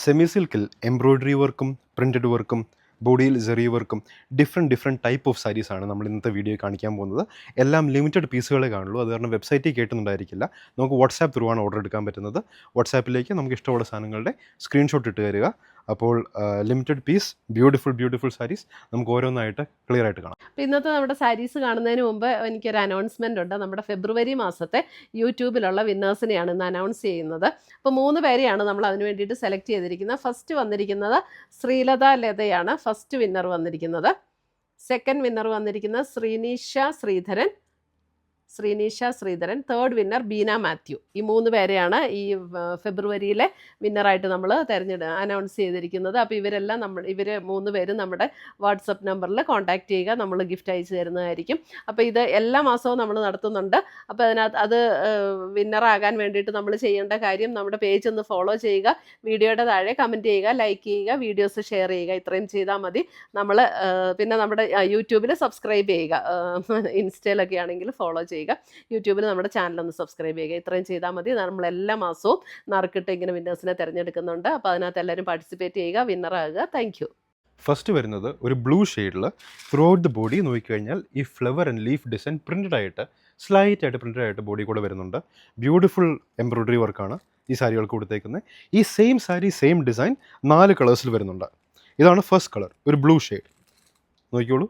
Semi സിൽക്കിൽ embroidery വർക്കും printed വർക്കും ബോഡിയിൽ സെറി വർക്കും ഡിഫറെൻറ്റ് ടൈപ്പ് ഓഫ് സാരീസാണ് നമ്മൾ ഇന്നത്തെ വീഡിയോ കാണിക്കാൻ പോകുന്നത്. എല്ലാം ലിമിറ്റഡ് പീസുകളെ കാണുള്ളൂ. അത് കാരണം വെബ്സൈറ്റിൽ കേട്ടുന്നുണ്ടായിരിക്കില്ല. നമുക്ക് വാട്സാപ്പ് ത്രൂ ആണ് ഓർഡർ എടുക്കാൻ പറ്റുന്നത്. വാട്സാപ്പിലേക്ക് നമുക്ക് ഇഷ്ടമുള്ള സാധനങ്ങളുടെ സ്ക്രീൻഷോട്ട് ഇട്ട് തരിക. അപ്പോൾ ലിമിറ്റഡ് പീസ് ബ്യൂട്ടിഫുൾ സാരീസ് നമുക്ക് ഓരോന്നായിട്ട് ക്ലിയർ ആയിട്ട് കാണാം. അപ്പോൾ ഇന്നത്തെ നമ്മുടെ സാരീസ് കാണുന്നതിന് മുമ്പ് എനിക്കൊരു അനൗൺസ്മെൻ്റ് ഉണ്ട്. നമ്മുടെ ഫെബ്രുവരി മാസത്തെ യൂട്യൂബിലുള്ള വിന്നേഴ്സിനെയാണ് ഇന്ന് അനൗൺസ് ചെയ്യുന്നത്. അപ്പോൾ 3 പേരെയാണ് നമ്മൾ അതിന് വേണ്ടിയിട്ട് സെലക്ട് ചെയ്തിരിക്കുന്നത്. ഫസ്റ്റ് വന്നിരിക്കുന്നത് ശ്രീലത ലതയാണ് ഫസ്റ്റ് വിന്നർ വന്നിരിക്കുന്നത്. സെക്കൻഡ് വിന്നർ വന്നിരിക്കുന്നത് ശ്രീനീഷ ശ്രീധരൻ. Third winner Beena Mathew. ഈ 3 പേരെയാണ് ഈ ഫെബ്രുവരിയിലെ വിന്നറായിട്ട് നമ്മൾ അനൗൺസ് ചെയ്തിരിക്കുന്നത്. അപ്പോൾ ഇവർ 3 പേരും നമ്മുടെ വാട്സപ്പ് നമ്പറിൽ കോൺടാക്റ്റ് ചെയ്യുക. നമ്മൾ ഗിഫ്റ്റ് അയച്ചു തരുന്നതായിരിക്കും. അപ്പോൾ ഇത് എല്ലാ മാസവും നമ്മൾ നടത്തുന്നുണ്ട്. അപ്പോൾ അത് വിന്നറാകാൻ വേണ്ടിയിട്ട് നമ്മൾ ചെയ്യേണ്ട കാര്യം നമ്മുടെ പേജ് ഒന്ന് ഫോളോ ചെയ്യുക, വീഡിയോയുടെ താഴെ കമൻറ്റ് ചെയ്യുക, ലൈക്ക് ചെയ്യുക, വീഡിയോസ് ഷെയർ ചെയ്യുക. ഇത്രയും ചെയ്താൽ മതി. പിന്നെ നമ്മുടെ യൂട്യൂബിൽ സബ്സ്ക്രൈബ് ചെയ്യുക. ഇൻസ്റ്റയിലൊക്കെ ആണെങ്കിൽ ഫോളോ ചെയ്യുക. യൂട്യൂബിൽ നമ്മുടെ ചാനലൊന്ന് സബ്സ്ക്രൈബ് ചെയ്യുക. ഇത്രയും ചെയ്താൽ മതി. നമ്മൾ എല്ലാ മാസവും നറുക്കിട്ട് ഇങ്ങനെ വിന്നേഴ്സിനെ തിരഞ്ഞെടുക്കുന്നുണ്ട്. അപ്പോൾ അതിനകത്ത് എല്ലാവരും പാർട്ടിസിപ്പേറ്റ് ചെയ്യുക, വിന്നറാകുക. Thank you. ഫസ്റ്റ് വരുന്നത് ഒരു ബ്ലൂ ഷെയ്ഡിൽ ത്രൂ ഔട്ട് ദ ബോഡി നോക്കിക്കഴിഞ്ഞാൽ ഈ flower and leaf design slight ആയിട്ട് പ്രിൻറ്റഡ് ആയിട്ട് ബോഡി കൂടെ വരുന്നുണ്ട്. ബ്യൂട്ടിഫുൾ എംബ്രോയ്ഡറി വർക്കാണ് ഈ സാരികൾക്ക് കൊടുത്തേക്കുന്നത്. ഈ സെയിം സാരി സെയിം ഡിസൈൻ 4 കളേഴ്സിൽ വരുന്നുണ്ട്. ഇതാണ് ഫസ്റ്റ് കളർ, ഒരു ബ്ലൂ ഷെയ്ഡ്. നോക്കിക്കോളൂ.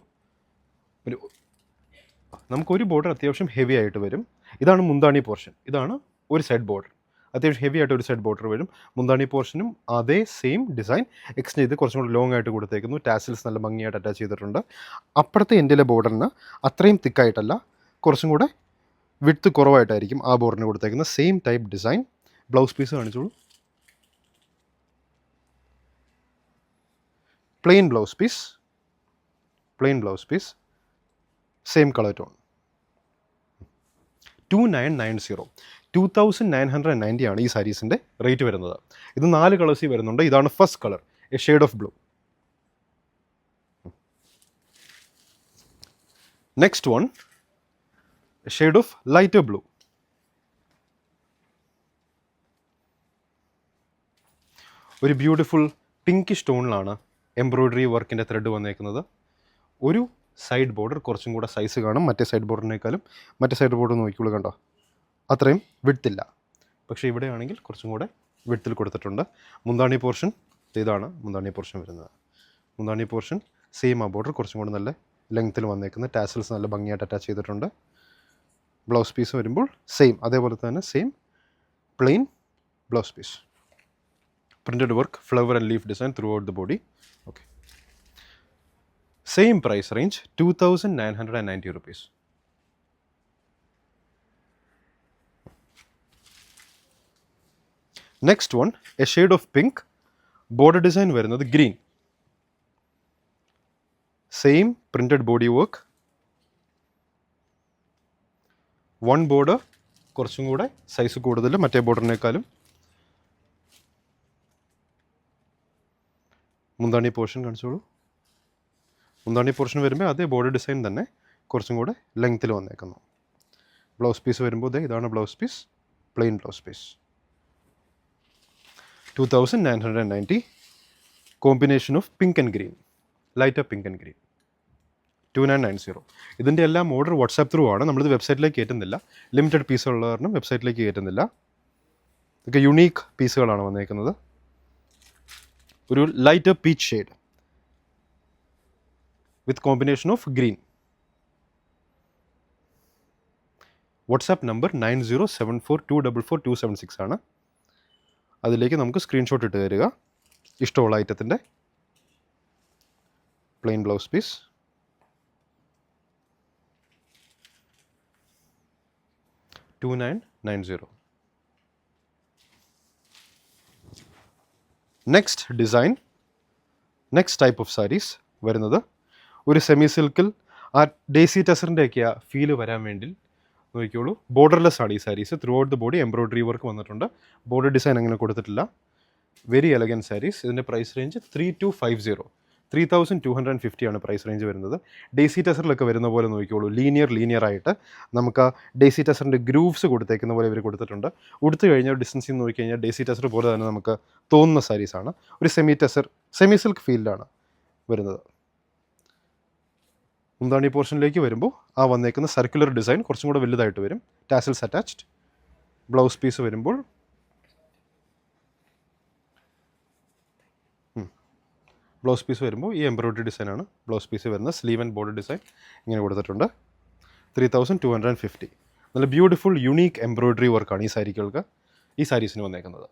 നമുക്കൊരു ബോർഡർ അത്യാവശ്യം ഹെവി ആയിട്ട് വരും. ഇതാണ് മുന്താണി പോർഷൻ. ഇതാണ് ഒരു സൈഡ് ബോർഡർ. അത്യാവശ്യം ഹെവി ആയിട്ട് ഒരു സൈഡ് ബോർഡർ വരും. മുന്താണി പോർഷനും അതേ സെയിം ഡിസൈൻ എക്സ്റ്റെൻഡ് ചെയ്ത് കുറച്ചും കൂടി ലോങ് ആയിട്ട് കൊടുത്തേക്കുന്നു. ടാസിൽസ് നല്ല ഭംഗിയായിട്ട് അറ്റാച്ച് ചെയ്തിട്ടുണ്ട്. അപ്പുറത്തെ എൻഡിലെ ബോർഡറിന് അത്രയും തിക്കായിട്ടല്ല, കുറച്ചും കൂടെ വിഡ്ത്ത് കുറവായിട്ടായിരിക്കും ആ ബോർഡറിന് കൊടുത്തേക്കുന്നത്. Same type design. Blouse piece കാണിച്ചോളൂ. Plain blouse piece same colour tone. 2990 ആണ് ഈ സാരീസിൻ്റെ റേറ്റ് വരുന്നത്. ഇത് 4 കളേഴ്സിൽ വരുന്നുണ്ട്. ഇതാണ് first colour, A shade of blue. Next one, a shade of lighter blue. ഒരു ബ്യൂട്ടിഫുൾ പിങ്കിഷ് ടോണിലാണ് എംബ്രോയ്ഡറി വർക്കിൻ്റെ ത്രെഡ് വന്നേക്കുന്നത്. ഒരു സൈഡ് ബോർഡർ കുറച്ചും കൂടെ സൈസ് കാണും മറ്റേ സൈഡ് ബോർഡറിനേക്കാളും. മറ്റേ സൈഡ് ബോർഡർ നോക്കിക്കോളൂ, കണ്ടോ, അത്രയും വിഡ്ത്തില്ല. പക്ഷേ ഇവിടെയാണെങ്കിൽ കുറച്ചും കൂടെ വിഡ്ത്തിൽ കൊടുത്തിട്ടുണ്ട്. മുന്താണി പോർഷൻ ഇതാണ് മുന്താണി പോർഷൻ വരുന്നത്. മുന്താണി പോർഷൻ സെയിം ആ ബോർഡർ കുറച്ചും കൂടെ നല്ല ലെങ്ത്തിൽ വന്നേക്കുന്നത്. ടാസൽസ് നല്ല ഭംഗിയായിട്ട് അറ്റാച്ച് ചെയ്തിട്ടുണ്ട്. ബ്ലൗസ് പീസ് വരുമ്പോൾ സെയിം അതേപോലെ തന്നെ same plain blouse piece. Printed work, flower and leaf design throughout the body. Okay, same price range 2990 rupees. Next one, a shade of pink. Border design വരുന്നത് ഗ്രീൻ. Same printed body work. One border കുറച്ചും കൂടെ size കൂടുതൽ മറ്റേ ബോർഡറിനേക്കാളും. മുന്താണി portion കാണിച്ചോളൂ. മുന്താണി portion വരുമ്പോൾ അതേ ബോർഡർ ഡിസൈൻ തന്നെ കുറച്ചും കൂടെ ലെങ്ത്തിൽ വന്നേക്കുന്നു. ബ്ലൗസ് പീസ് വരുമ്പോൾ ഇതാണ് blouse piece, plain blouse piece. 2990. Combination of pink and green, lighter pink and green. 2990. ഇതിൻ്റെ എല്ലാം ഓർഡർ വാട്സാപ്പ് ത്രൂ ആണ്. നമ്മളിത് വെബ്സൈറ്റിലേക്ക് കയറ്റുന്നില്ല. ലിമിറ്റഡ് പീസുള്ള കാരണം വെബ്സൈറ്റിലേക്ക് കയറ്റുന്നില്ല. ഇതൊക്കെ യുണീക്ക് പീസുകളാണ് വന്നേക്കുന്നത്. ഒരു lighter peach shade with combination of green. WhatsApp number 9074244276 ആണ്. അതിലേക്ക് നമുക്ക് സ്ക്രീൻഷോട്ട് ഇട്ട് തരിക ഇഷ്ടമുള്ള ഐറ്റത്തിൻ്റെ. Plain blouse piece. $2990. Next design, next type of saris വരുന്നത് ഒരു സെമി സിൽക്കിൽ ആ ഡേസി ടെസറിൻ്റെയൊക്കെ ആ ഫീല് വരാൻ വേണ്ടി നോക്കിക്കോളൂ. ബോർഡർലെസ് ആണ് ഈ saris. Throughout the body embroidery work വന്നിട്ടുണ്ട്. ബോർഡർ ഡിസൈൻ അങ്ങനെ കൊടുത്തിട്ടില്ല. Very elegant saris. ഇതിൻ്റെ പ്രൈസ് റേഞ്ച് 3250. 3250 ആണ് പ്രൈസ് റേഞ്ച് വരുന്നത്. ഡെയ്സി ടെസറിലൊക്കെ വരുന്ന പോലെ നോക്കിക്കോളൂ, ലീനിയർ ആയിട്ട് നമുക്ക് ആ ഡെയ്സി ടെസറിൻ്റെ ഗ്രൂവ്സ് കൊടുത്തേക്കുന്ന പോലെ ഇവർ കൊടുത്തിട്ടുണ്ട്. ഉടുത്തു കഴിഞ്ഞാൽ ഡിസ്റ്റൻസിൽ നിന്ന് നോക്കിക്കഴിഞ്ഞാൽ ഡെയ്സി ടെസർ പോലെ തന്നെ നമുക്ക് തോന്നുന്ന സാരീസാണ്. ഒരു സെമി സിൽക്ക് ഫീൽഡാണ് വരുന്നത്. മുന്താണി പോർഷനിലേക്ക് വരുമ്പോൾ ആ വന്നേക്കുന്ന സർക്കുലർ ഡിസൈൻ കുറച്ചും കൂടെ വലുതായിട്ട് വരും. Tassels attached. ബ്ലൗസ് പീസ് വരുമ്പോൾ ഈ എംബ്രോയ്ഡറി ഡിസൈനാണ് ബ്ലൗസ് പീസ് വരുന്നത്. സ്ലീവ് ആൻഡ് ബോർഡർ ഡിസൈൻ ഇങ്ങനെ കൊടുത്തിട്ടുണ്ട്. 3250. നല്ല ബ്യൂട്ടിഫുൾ യുണീക്ക് എംബ്രോയ്ഡറി വർക്കാണ് ഈ സാരീസിന് വന്നേക്കുന്നത്.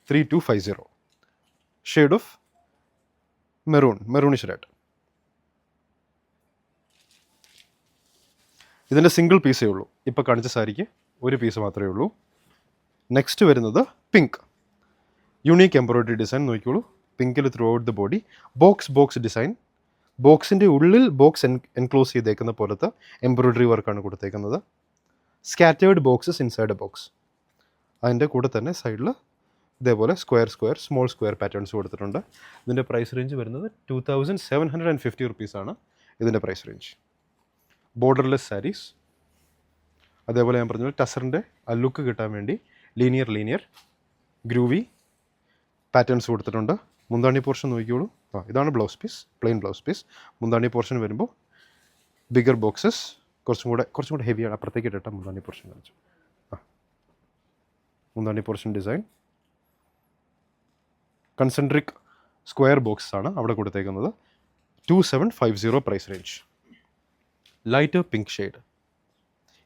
3250. Shade of maroonish red. ഇതിൻ്റെ സിംഗിൾ പീസേ ഉള്ളൂ. ഇപ്പോൾ കാണിച്ച സാരിക്ക് ഒരു പീസ് മാത്രമേ ഉള്ളൂ. നെക്സ്റ്റ് വരുന്നത് പിങ്ക്. യുണീക്ക് എംബ്രോയ്ഡറി ഡിസൈൻ നോക്കിക്കോളൂ. പിങ്കിൽ throughout the body box design. ബോക്സിൻ്റെ ഉള്ളിൽ ബോക്സ് എൻക്ലോസ് ചെയ്തേക്കുന്ന പോലത്തെ എംബ്രോയ്ഡറി വർക്കാണ് കൊടുത്തേക്കുന്നത്. Scattered boxes inside a box. അതിൻ്റെ കൂടെ തന്നെ സൈഡിൽ ഇതേപോലെ സ്മോൾ സ്ക്വയർ പാറ്റേൺസ് കൊടുത്തിട്ടുണ്ട്. ഇതിൻ്റെ പ്രൈസ് റേഞ്ച് വരുന്നത് 2750 റുപ്പീസാണ് ഇതിൻ്റെ പ്രൈസ് റേഞ്ച്. ബോർഡർലെസ് സാരീസ്. അതേപോലെ ഞാൻ പറഞ്ഞ ടസറിൻ്റെ ആ ലുക്ക് കിട്ടാൻ വേണ്ടി ലീനിയർ ഗ്രൂവി പാറ്റേൺസ് കൊടുത്തിട്ടുണ്ട്. മുന്താണി പോർഷൻ നോക്കിക്കോളൂ. ഇതാണ് blouse piece, plain blouse piece. മുന്താണി പോർഷൻ വരുമ്പോൾ ബിഗർ ബോക്സസ്, കുറച്ചും കൂടെ ഹെവിയാണ്. അപ്പുറത്തേക്ക് ഇട്ടിട്ട് മുന്താണി പോർഷൻ കാണിച്ചു. മുന്താണി portion design concentric square box ആണ് അവിടെ കൊടുത്തേക്കുന്നത്. 2750 price range. Lighter pink shade.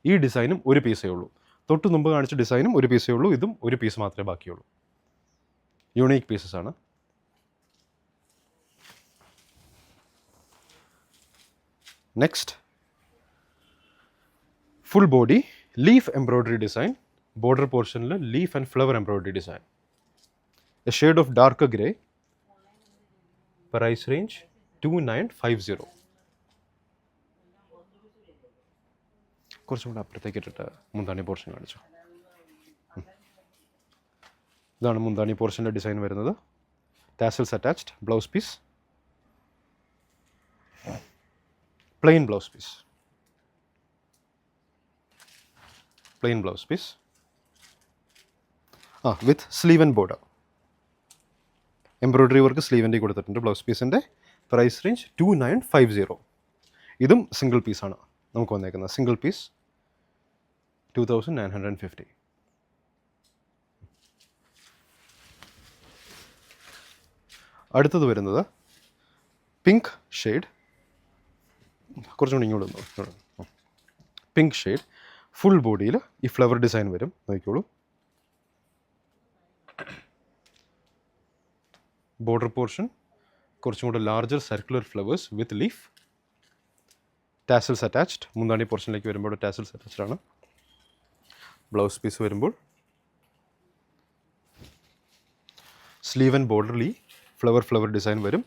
ഈ ഡിസൈനും ഒരു പീസേ ഉള്ളൂ. തൊട്ട് മുമ്പ് കാണിച്ച ഡിസൈനും ഒരു പീസേ ഉള്ളൂ. ഇതും ഒരു പീസ് മാത്രമേ ബാക്കിയുള്ളൂ. യൂണീക്ക് പീസസ് ആണ്. Next full body leaf embroidery design. Border പോർഷനിൽ leaf and flower embroidery design. A shade of dark grey. Price range 2950. കുറച്ചും കൂടെ അപ്പുറത്തേക്ക് ഇട്ടിട്ട് മുന്താണി പോർഷൻ കാണിച്ചു. ഇതാണ് മുന്താണി പോർഷൻ്റെ ഡിസൈൻ വരുന്നത്. Tassels attached. Blouse piece plain blouse piece with sleeve and border. Embroidery work സ്ലീവിൻ്റെ കൊടുത്തിട്ടുണ്ട്. ബ്ലൗസ് പീസിൻ്റെ പ്രൈസ് റേഞ്ച് 2950. ഇതും സിംഗിൾ പീസാണ് നമുക്ക് വന്നേക്കുന്നത്. Single piece 2950. അടുത്തത് വരുന്നത് പിങ്ക് ഷെയ്ഡ്. കുറച്ചുകൂടി ഇങ്ങോട്ട് വന്നു. പിങ്ക് ഷെയ്ഡ് ഫുൾ ബോഡിയിൽ ഈ ഫ്ലവർ ഡിസൈൻ വരും. നോക്കിക്കോളൂ. ബോർഡർ പോർഷൻ കുറച്ചും കൂടെ larger circular flowers with leaf. Tassels attached. മുന്താണി പോർഷനിലേക്ക് വരുമ്പോൾ ടാസൽസ് അറ്റാച്ച്ഡ് ആണ്. ബ്ലൗസ് പീസ് വരുമ്പോൾ സ്ലീവ് ആൻഡ് ബോർഡറിൽ ഫ്ലവർ ഡിസൈൻ വരും.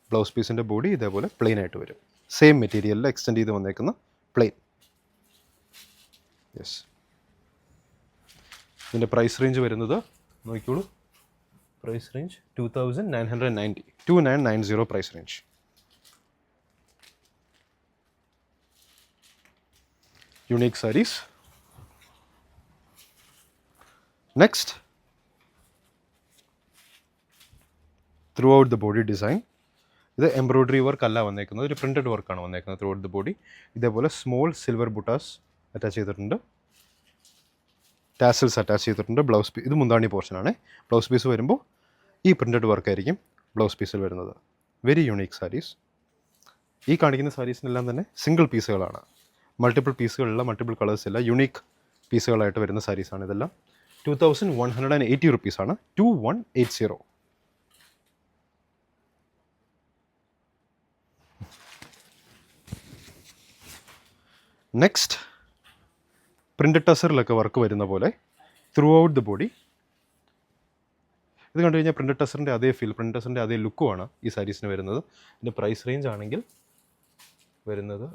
ബ്ലൗസ് പീസിൻ്റെ ബോഡി ഇതേപോലെ പ്ലെയിൻ ആയിട്ട് വരും. സെയിം മെറ്റീരിയലിൽ എക്സ്റ്റെൻഡ് ചെയ്ത് വന്നേക്കുന്ന പ്ലെയിൻ. യെസ്. ഇതിൻ്റെ പ്രൈസ് റേഞ്ച് വരുന്നത് നോക്കിക്കോളൂ. Price range 2990 price range. Unique saris. Next throughout the body design. ഇത് എംബ്രോയ്ഡറി വർക്ക് അല്ല വന്നേക്കുന്നത്, ഒരു പ്രിൻറ്റഡ് വർക്കാണ് വന്നേക്കുന്നത് ത്രൂ ഔട്ട് ദ ബോഡി. ഇതേപോലെ സ്മോൾ സിൽവർ ബുട്ടാസ് അറ്റാച്ച് ചെയ്തിട്ടുണ്ട്. ടാസൽസ് അറ്റാച്ച് ചെയ്തിട്ടുണ്ട്. ബ്ലൗസ് പീസ് ഇത് മുന്താണി പോർഷനാണ്. ബ്ലൗസ് പീസ് വരുമ്പോൾ ഈ പ്രിൻറ്റഡ് വർക്കായിരിക്കും ബ്ലൗസ് പീസിൽ വരുന്നത്. Very unique saris. ഈ കാണിക്കുന്ന സാരീസിനെല്ലാം തന്നെ സിംഗിൾ പീസുകളാണ്. മൾട്ടിപ്പിൾ പീസുകളുള്ള മൾട്ടിപ്പിൾ കളേഴ്സ് ഇല്ല. യുണീക്ക് പീസുകളായിട്ട് വരുന്ന സാരീസാണ് ഇതെല്ലാം. 2180 റുപ്പീസാണ്. 2180. നെക്സ്റ്റ് പ്രിൻറ്റഡ് ടസറിലൊക്കെ വർക്ക് വരുന്ന പോലെ ത്രൂ ഔട്ട് ദ ബോഡി. ഇത് കണ്ടു കഴിഞ്ഞാൽ പ്രിൻറ്റഡ് ടസറിൻ്റെ അതേ ഫീൽ, പ്രിൻറ്റഡ് ടസറിൻ്റെ അതേ ലുക്കുമാണ് ഈ സാരീസിന് വരുന്നത്. ഇതിൻ്റെ പ്രൈസ് റേഞ്ച് ആണെങ്കിൽ വരുന്നത്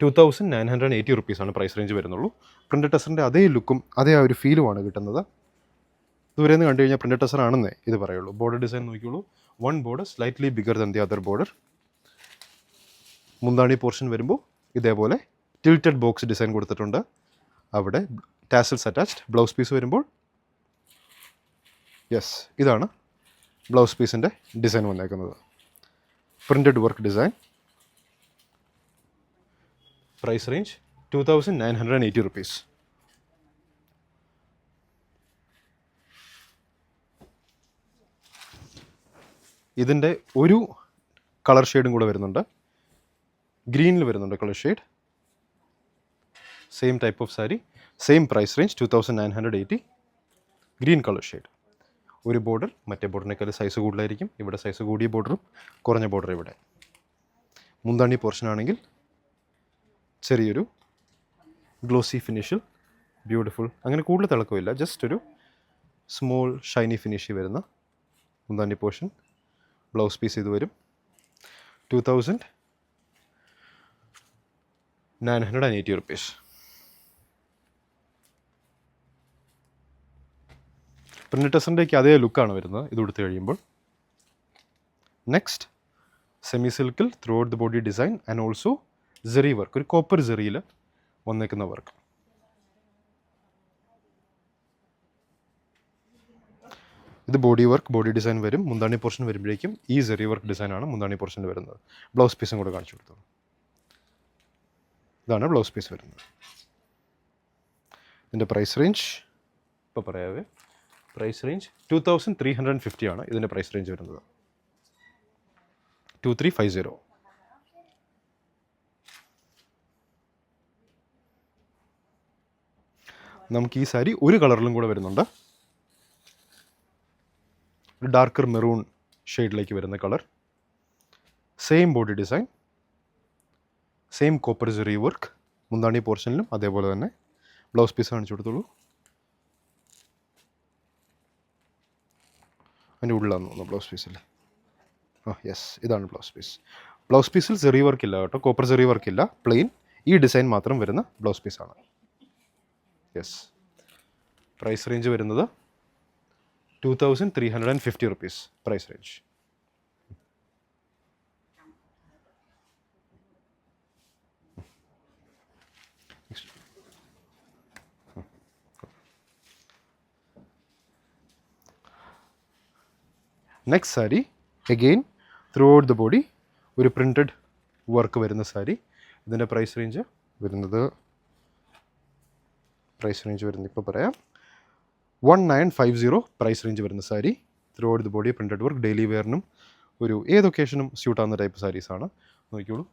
2980 റുപ്പീസാണ് പ്രൈസ് റേഞ്ച് വരുന്നുള്ളൂ. പ്രിൻറ്റഡ് ടസറിൻ്റെ അതേ ലുക്കും അതേ ആ ഒരു ഫീലുമാണ് കിട്ടുന്നത്. ദൂരെ നിന്ന് കണ്ടു കഴിഞ്ഞാൽ പ്രിൻ്റഡ് ടെസർ ആണെന്നേ ഇത് പറയുള്ളൂ. ബോർഡർ ഡിസൈൻ നോക്കിയോളൂ. One border slightly bigger than the other border. മുന്താണി പോർഷൻ വരുമ്പോൾ ഇതേപോലെ ടിൽറ്റഡ് ബോക്സ് ഡിസൈൻ കൊടുത്തിട്ടുണ്ട്. അവിടെ ടാസൽസ് അറ്റാച്ച്ഡ്. ബ്ലൗസ് പീസ് വരുമ്പോൾ ഇതാണ് ബ്ലൗസ് പീസിൻ്റെ ഡിസൈൻ വന്നേക്കുന്നത്. Printed work design. Price range 2980 rupees. ഇതിൻ്റെ ഒരു കളർ ഷെയ്ഡും കൂടെ വരുന്നുണ്ട്. ഗ്രീനിൽ വരുന്നുണ്ട് colour shade. Same type of sari, same price range 2980. Green colour shade. ഒരു ബോർഡർ മറ്റേ ബോർഡറിനേക്കാൾ സൈസ് കൂടുതലായിരിക്കും. ഇവിടെ സൈസ് കൂടിയ ബോർഡറും കുറഞ്ഞ ബോർഡർ ഇവിടെ. മുന്താണി പോർഷൻ ആണെങ്കിൽ ചെറിയൊരു ഗ്ലോസി ഫിനിഷിൽ ബ്യൂട്ടിഫുൾ, അങ്ങനെ കൂടുതൽ തിളക്കമില്ല, ജസ്റ്റ് ഒരു സ്മോൾ ഷൈനി ഫിനിഷിൽ വരുന്ന മുന്താണി പോർഷൻ. ബ്ലൗസ് പീസ് ഇത് വരും 2980 rupees. പ്രിൻ്റഡ് ടെസറിൻ്റെയൊക്കെ അതേ ലുക്കാണ് വരുന്നത് ഇത് കൊടുത്തു കഴിയുമ്പോൾ. നെക്സ്റ്റ് സെമി സിൽക്കിൽ throughout the body design and also zari work, ഒരു കോപ്പർ സെറിയിൽ വന്നേക്കുന്ന വർക്ക്. ഇത് ബോഡി വർക്ക്, ബോഡി ഡിസൈൻ വരും. മുന്താണി പോർഷൻ വരുമ്പോഴേക്കും ഈ സെറി വർക്ക് ഡിസൈനാണ് മുന്താണി പോർഷനിൽ വരുന്നത്. ബ്ലൗസ് പീസും കൂടെ കാണിച്ചു കൊടുത്തു. ഇതാണ് ബ്ലൗസ് പീസ് വരുന്നത്. ഇതിൻ്റെ പ്രൈസ് റേഞ്ച് ഇപ്പോൾ പറയാവേ, പ്രൈസ് റേഞ്ച് 2350 ആണ് ഇതിൻ്റെ പ്രൈസ് റേഞ്ച് വരുന്നത്. 2350. നമുക്ക് ഈ സാരി ഒരു കളറിലും കൂടെ വരുന്നുണ്ട്. ഒരു ഡാർക്കർ മെറൂൺ ഷെയ്ഡിലേക്ക് വരുന്ന colour. Same body design, same copper zari work. മുന്താണി പോർഷനിലും അതേപോലെ തന്നെ. ബ്ലൗസ് പീസ് കാണിച്ചു കൊടുത്തോളൂ. അതിൻ്റെ ഉള്ളിലാന്ന് തോന്നുന്നു ബ്ലൗസ് പീസിൽ. ഇതാണ് ബ്ലൗസ് പീസ്. ബ്ലൗസ് പീസിൽ സെറി വർക്ക് ഇല്ല കേട്ടോ, കോപ്പർ സെറി വർക്ക് ഇല്ല, പ്ലെയിൻ ഈ ഡിസൈൻ മാത്രം വരുന്ന ബ്ലൗസ് പീസാണ്. പ്രൈസ് റേഞ്ച് വരുന്നത് 2350 rupees price range. Next sari again throughout the body ഒരു പ്രിൻറ്റഡ് വർക്ക് വരുന്ന സാരി. ഇതിൻ്റെ പ്രൈസ് റേഞ്ച് വരുന്നത് ഇപ്പോൾ പറയാം 1950 പ്രൈസ് റേഞ്ച് വരുന്ന sari. Throughout the body printed work. Daily വെയറിനും ഒരു ഏത് ഒക്കേഷനും സ്യൂട്ടാവുന്ന ടൈപ്പ് സാരീസാണ്. നോക്കിയോളൂ,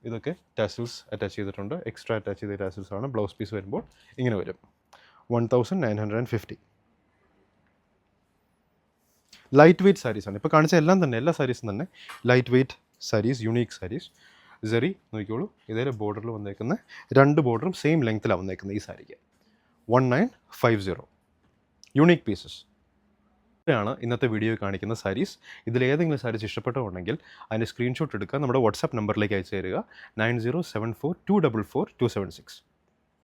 ഇതൊക്കെ ടാസിൽസ് അറ്റാച്ച് ചെയ്തിട്ടുണ്ട്. എക്സ്ട്രാ അറ്റാച്ച് ചെയ്ത ടാസിൽസ് ആണ്. ബ്ലൗസ് പീസ് വരുമ്പോൾ ഇങ്ങനെ വരും. 1950. ലൈറ്റ് വെയ്റ്റ് സാരീസാണ് ഇപ്പോൾ കാണിച്ച എല്ലാം തന്നെ. എല്ലാ സാരീസും തന്നെ lightweight saris, unique saris. Zari നോക്കിയോളൂ, ഇതേ ബോർഡറിൽ വന്നേക്കുന്ന രണ്ട് ബോർഡറും സെയിം ലെങ്ത്തിലാണ് വന്നേക്കുന്നത് ഈ സാരിക്ക്. 1950 യുണീക്ക് പീസസ് ആണ് ഇന്നത്തെ വീഡിയോയിൽ കാണിക്കുന്ന സാരീസ്. ഇതിലേതെങ്കിലും സാരീസ് ഇഷ്ടപ്പെട്ടുണ്ടെങ്കിൽ അതിൻ്റെ സ്ക്രീൻഷോട്ട് എടുക്കുക, നമ്മുടെ വാട്സാപ്പ് നമ്പറിലേക്ക് അയച്ചു തരിക 9074244276.